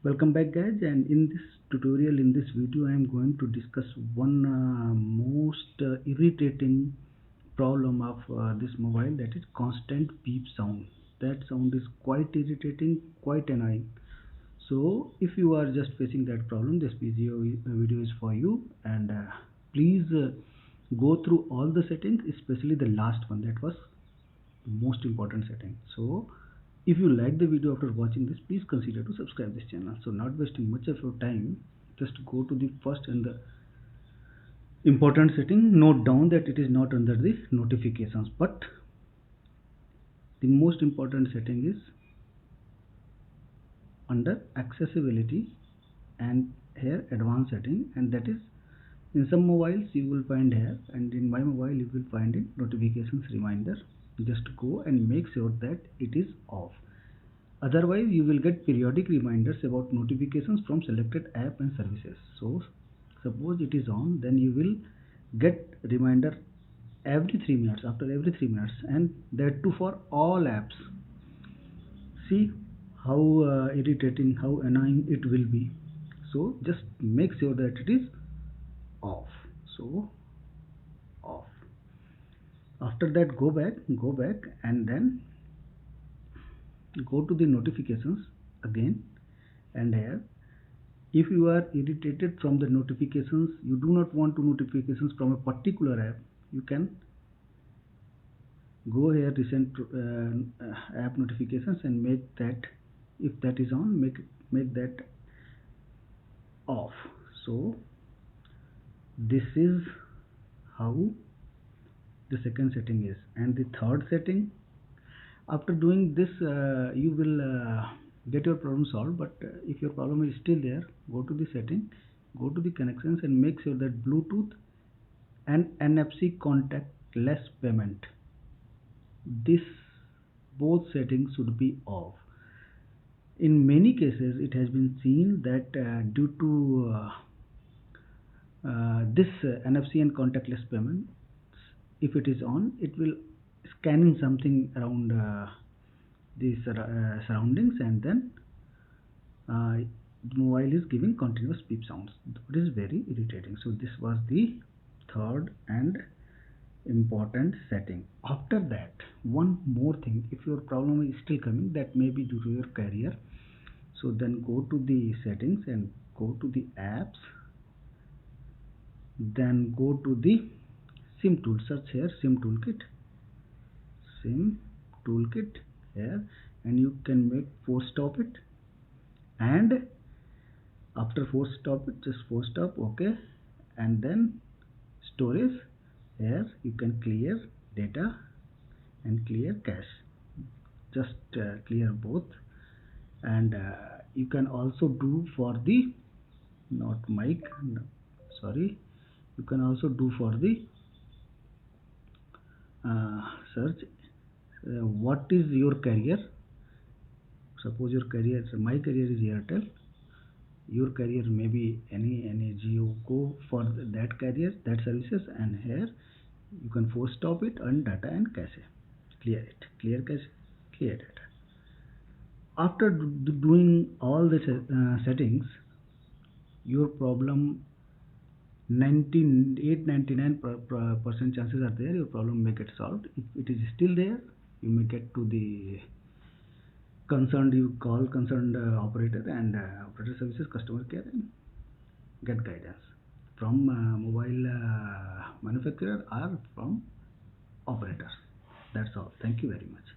Welcome back guys, and in this tutorial, in this video, I am going to discuss one most irritating problem of this mobile, that is constant beep sound. That sound is quite irritating, quite annoying. So if you are just facing that problem, this video is for you, and please go through all the settings, especially the last one, that was most important setting. So if you like the video after watching this, please consider to subscribe this channel. So not wasting much of your time, just go to the first and the important setting. Note down that it is not under the notifications, but the most important setting is under accessibility, and here advanced setting, and that is in some mobiles you will find here, and in my mobile you will find in notifications reminder. Just go and make sure that it is off. Otherwise you will get periodic reminders about notifications from selected app and services. So suppose it is on, then you will get reminder every 3 minutes, after every 3 minutes, and that too for all apps. See how irritating, how annoying it will be. So just make sure that it is off. So off. After that, go back, and then go to the notifications again, and here, if you are irritated from the notifications, you do not want to notifications from a particular app, you can go here, recent app notifications, and make that, if that is on, make that off. So this is how the second setting is. And the third setting, after doing this, you will get your problem solved. But if your problem is still there, go to the setting, go to the connections, and make sure that Bluetooth and NFC contactless payment, this both settings should be off. In many cases it has been seen that due to this NFC and contactless payment, if it is on, it will scanning something around the surroundings, and then the mobile is giving continuous beep sounds. It is very irritating. So this was the third and important setting. After that, one more thing, if your problem is still coming, that may be due to your carrier. So then go to the settings and go to the apps, then go to the SIM tool, search here SIM toolkit here, and you can make force stop it, and after force stop it, just force stop, okay, and then storage, here you can clear data and clear cache. Just clear both, and you can also do for the not mic, no, sorry, you can also do for the search what is your carrier. Suppose your carrier, my carrier is Airtel, your carrier may be any Geo. Go for that carrier, that services, and here you can force stop it, and data and cache, clear it, clear cache, clear data. After doing all the settings, your problem 99% chances are there your problem may get solved. If it is still there, you may get to the concerned, you call concerned operator, and operator services customer care, and get guidance from mobile manufacturer or from operators. That's all. Thank you very much.